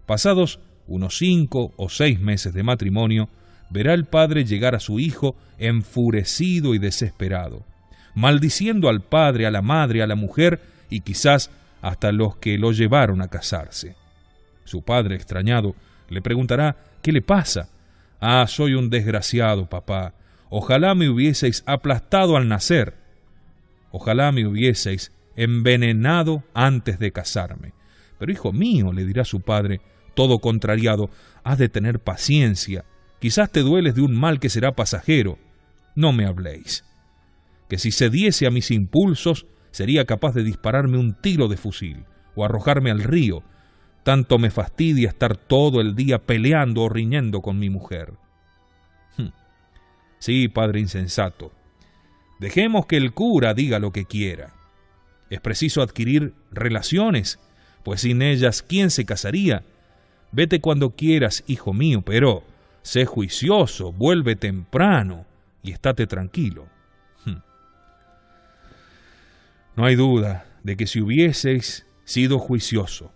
Pasados unos 5 o 6 meses de matrimonio, verá el padre llegar a su hijo enfurecido y desesperado, maldiciendo al padre, a la madre, a la mujer y quizás hasta los que lo llevaron a casarse. Su padre, extrañado, le preguntará: ¿qué le pasa? Ah, soy un desgraciado, papá. Ojalá me hubieseis aplastado al nacer. Ojalá me hubieseis envenenado antes de casarme. Pero hijo mío, le dirá su padre, todo contrariado, has de tener paciencia. Quizás te dueles de un mal que será pasajero. No me habléis. Que si cediese a mis impulsos, sería capaz de dispararme un tiro de fusil o arrojarme al río. Tanto me fastidia estar todo el día peleando o riñendo con mi mujer. Sí, padre insensato. Dejemos que el cura diga lo que quiera. Es preciso adquirir relaciones, pues sin ellas, ¿quién se casaría? Vete cuando quieras, hijo mío, pero sé juicioso, vuelve temprano y estate tranquilo. No hay duda de que si hubieseis sido juicioso,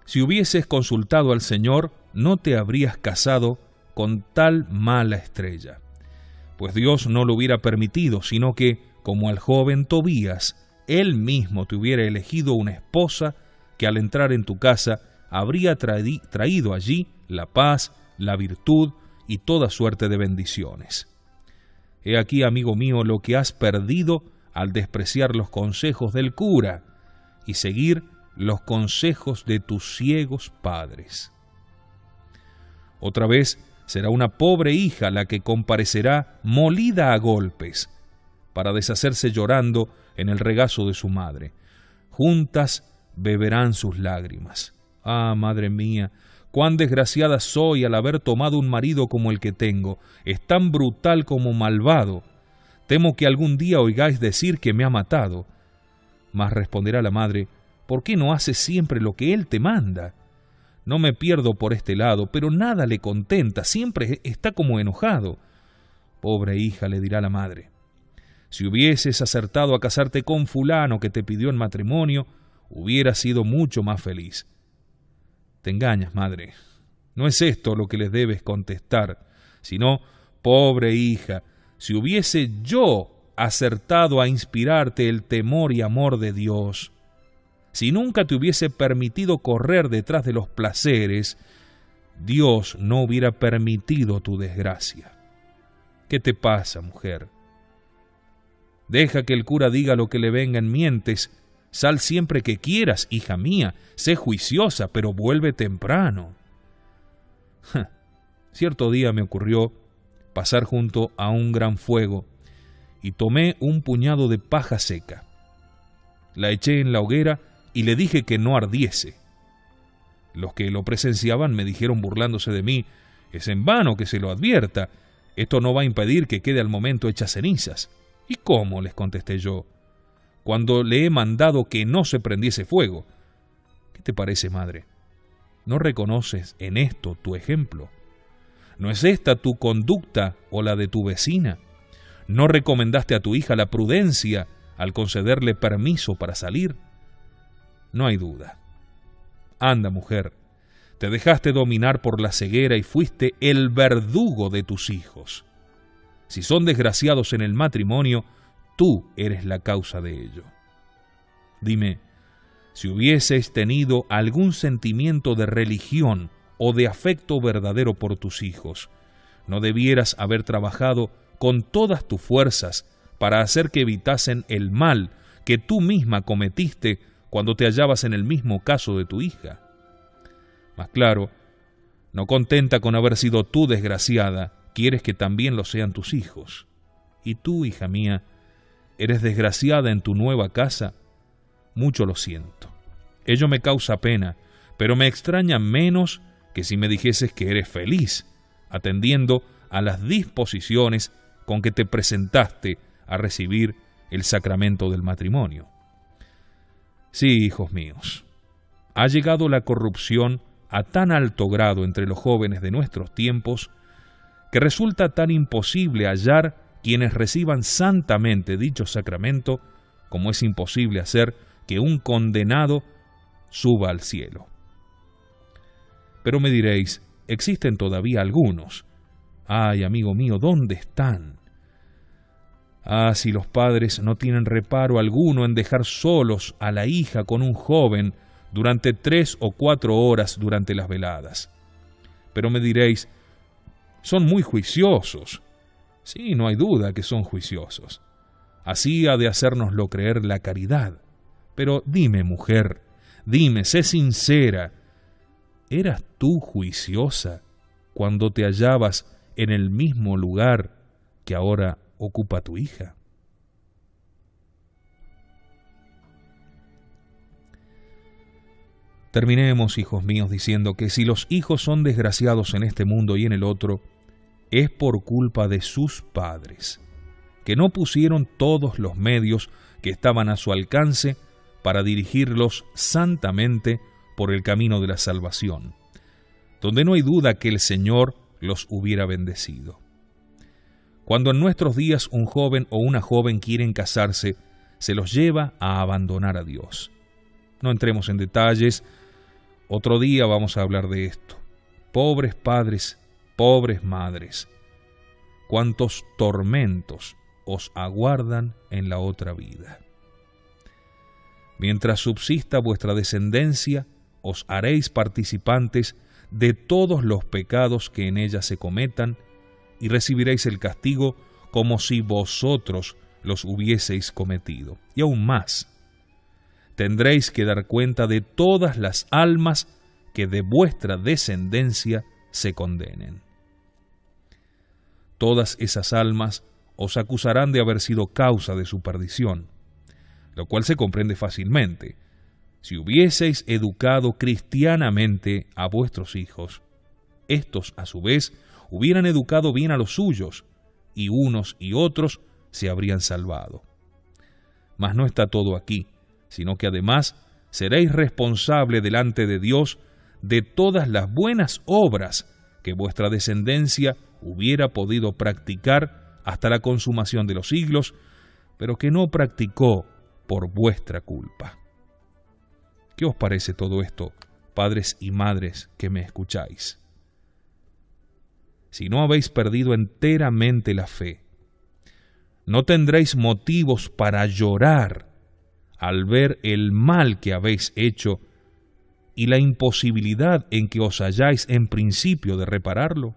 si hubieses consultado al Señor, no te habrías casado con tal mala estrella, pues Dios no lo hubiera permitido, sino que, como al joven Tobías, Él mismo te hubiera elegido una esposa que al entrar en tu casa habría traído allí la paz, la virtud y toda suerte de bendiciones. He aquí, amigo mío, lo que has perdido al despreciar los consejos del cura y seguir los consejos de tus ciegos padres. Otra vez será una pobre hija la que comparecerá molida a golpes para deshacerse llorando en el regazo de su madre. Juntas beberán sus lágrimas. Ah, madre mía, cuán desgraciada soy al haber tomado un marido como el que tengo. Es tan brutal como malvado. Temo que algún día oigáis decir que me ha matado. Mas responderá la madre: ¿por qué no haces siempre lo que él te manda? No me pierdo por este lado, pero nada le contenta, siempre está como enojado. Pobre hija, le dirá la madre, si hubieses acertado a casarte con fulano que te pidió en matrimonio, hubieras sido mucho más feliz. Te engañas, madre. No es esto lo que les debes contestar, sino: pobre hija, si hubiese yo acertado a inspirarte el temor y amor de Dios, si nunca te hubiese permitido correr detrás de los placeres, Dios no hubiera permitido tu desgracia. ¿Qué te pasa, mujer? Deja que el cura diga lo que le venga en mientes. Sal siempre que quieras, hija mía. Sé juiciosa, pero vuelve temprano. Cierto día me ocurrió pasar junto a un gran fuego y tomé un puñado de paja seca. La eché en la hoguera y le dije que no ardiese. Los que lo presenciaban me dijeron burlándose de mí: es en vano que se lo advierta, esto no va a impedir que quede al momento hecha cenizas. ¿Y cómo?, les contesté yo, cuando le he mandado que no se prendiese fuego. ¿Qué te parece, madre? ¿No reconoces en esto tu ejemplo? ¿No es esta tu conducta o la de tu vecina? ¿No recomendaste a tu hija la prudencia al concederle permiso para salir? No hay duda. Anda, mujer, te dejaste dominar por la ceguera y fuiste el verdugo de tus hijos. Si son desgraciados en el matrimonio, tú eres la causa de ello. Dime, si hubieses tenido algún sentimiento de religión o de afecto verdadero por tus hijos, ¿no debieras haber trabajado con todas tus fuerzas para hacer que evitasen el mal que tú misma cometiste cuando te hallabas en el mismo caso de tu hija? Mas claro, no contenta con haber sido tú desgraciada, quieres que también lo sean tus hijos. Y tú, hija mía, ¿eres desgraciada en tu nueva casa? Mucho lo siento. Ello me causa pena, pero me extraña menos que si me dijeses que eres feliz, atendiendo a las disposiciones con que te presentaste a recibir el sacramento del matrimonio. Sí, hijos míos, ha llegado la corrupción a tan alto grado entre los jóvenes de nuestros tiempos que resulta tan imposible hallar quienes reciban santamente dicho sacramento como es imposible hacer que un condenado suba al cielo. Pero me diréis, existen todavía algunos. Ay, amigo mío, ¿dónde están? Ah, si los padres no tienen reparo alguno en dejar solos a la hija con un joven durante 3 o 4 horas durante las veladas. Pero me diréis, son muy juiciosos. Sí, no hay duda que son juiciosos. Así ha de hacérnoslo creer la caridad. Pero dime, mujer, dime, sé sincera, ¿eras tú juiciosa cuando te hallabas en el mismo lugar que ahora ocupa tu hija? Terminemos, hijos míos, diciendo que si los hijos son desgraciados en este mundo y en el otro, es por culpa de sus padres, que no pusieron todos los medios que estaban a su alcance para dirigirlos santamente por el camino de la salvación, donde no hay duda que el Señor los hubiera bendecido. Cuando en nuestros días un joven o una joven quieren casarse, se los lleva a abandonar a Dios. No entremos en detalles, otro día vamos a hablar de esto. Pobres padres, pobres madres, cuántos tormentos os aguardan en la otra vida. Mientras subsista vuestra descendencia, os haréis participantes de todos los pecados que en ella se cometan, y recibiréis el castigo como si vosotros los hubieseis cometido. Y aún más, tendréis que dar cuenta de todas las almas que de vuestra descendencia se condenen. Todas esas almas os acusarán de haber sido causa de su perdición, lo cual se comprende fácilmente. Si hubieseis educado cristianamente a vuestros hijos, estos a su vez hubieran educado bien a los suyos, y unos y otros se habrían salvado. Mas no está todo aquí, sino que además seréis responsable delante de Dios de todas las buenas obras que vuestra descendencia hubiera podido practicar hasta la consumación de los siglos, pero que no practicó por vuestra culpa. ¿Qué os parece todo esto, padres y madres que me escucháis? Si no habéis perdido enteramente la fe, no tendréis motivos para llorar al ver el mal que habéis hecho y la imposibilidad en que os halláis en principio de repararlo.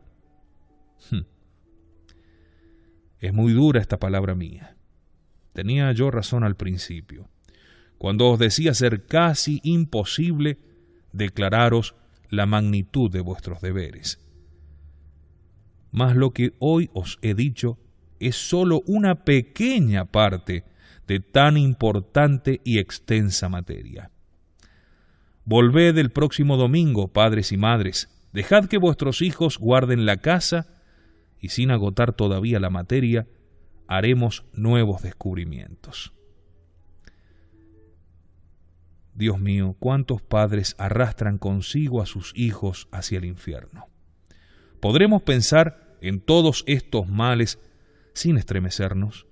Es muy dura esta palabra mía. Tenía yo razón al principio, cuando os decía ser casi imposible declararos la magnitud de vuestros deberes. Mas lo que hoy os he dicho es sólo una pequeña parte de tan importante y extensa materia. Volved el próximo domingo, padres y madres, dejad que vuestros hijos guarden la casa, y sin agotar todavía la materia, haremos nuevos descubrimientos. Dios mío, cuántos padres arrastran consigo a sus hijos hacia el infierno. ¿Podremos pensar en todos estos males sin estremecernos?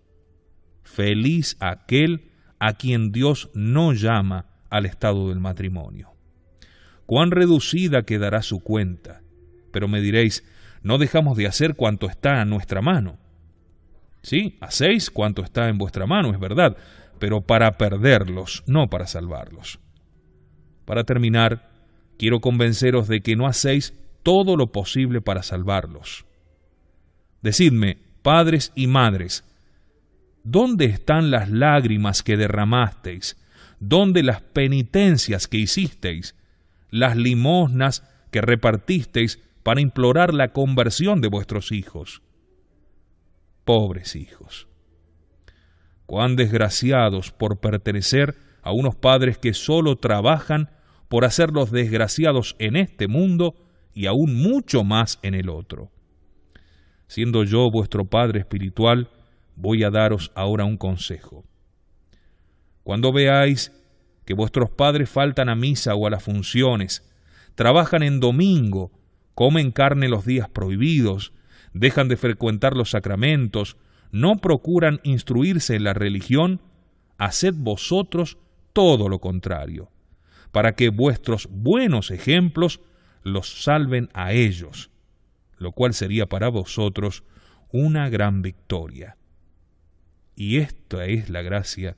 Feliz aquel a quien Dios no llama al estado del matrimonio. Cuán reducida quedará su cuenta. Pero me diréis, no dejamos de hacer cuanto está a nuestra mano. Sí, hacéis cuanto está en vuestra mano, es verdad, pero para perderlos, no para salvarlos. Para terminar, quiero convenceros de que no hacéis todo lo posible para salvarlos. Decidme, padres y madres, ¿dónde están las lágrimas que derramasteis? ¿Dónde las penitencias que hicisteis? ¿Las limosnas que repartisteis para implorar la conversión de vuestros hijos? Pobres hijos, cuán desgraciados por pertenecer a unos padres que solo trabajan por hacerlos desgraciados en este mundo y aún mucho más en el otro. siendo yo vuestro Padre espiritual, voy a daros ahora un consejo. Cuando veáis que vuestros padres faltan a misa o a las funciones, trabajan en domingo, comen carne los días prohibidos, dejan de frecuentar los sacramentos, no procuran instruirse en la religión, haced vosotros todo lo contrario, para que vuestros buenos ejemplos los salven a ellos, lo cual sería para vosotros una gran victoria. Y esta es la gracia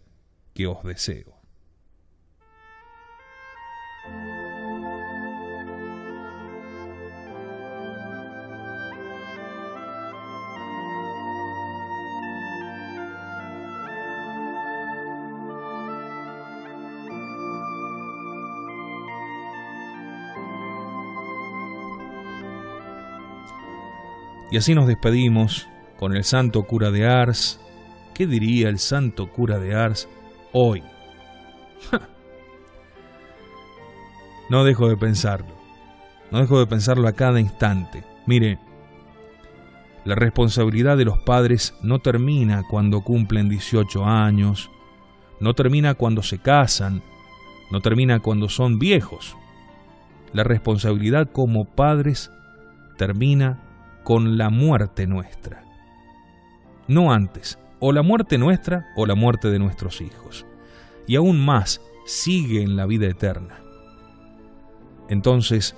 que os deseo. Y así nos despedimos con el santo cura de Ars. ¿Qué diría el santo cura de Ars hoy? No dejo de pensarlo. No dejo de pensarlo a cada instante. Mire, la responsabilidad de los padres no termina cuando cumplen 18 años, no termina cuando se casan, no termina cuando son viejos. La responsabilidad como padres termina con la muerte nuestra. No antes, o la muerte nuestra o la muerte de nuestros hijos. Y aún más, sigue en la vida eterna. Entonces,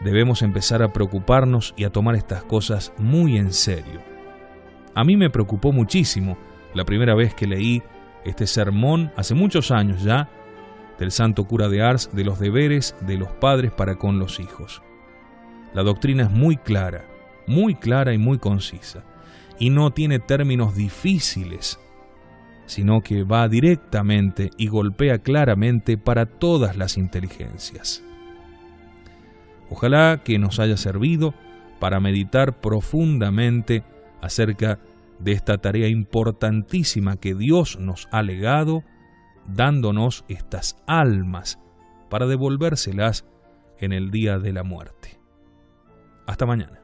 debemos empezar a preocuparnos y a tomar estas cosas muy en serio. A mí me preocupó muchísimo la primera vez que leí este sermón, hace muchos años ya, del santo cura de Ars, de los deberes de los padres para con los hijos. La doctrina es muy clara y muy concisa, y no tiene términos difíciles, sino que va directamente y golpea claramente para todas las inteligencias. Ojalá que nos haya servido para meditar profundamente acerca de esta tarea importantísima que Dios nos ha legado, dándonos estas almas para devolvérselas en el día de la muerte. Hasta mañana.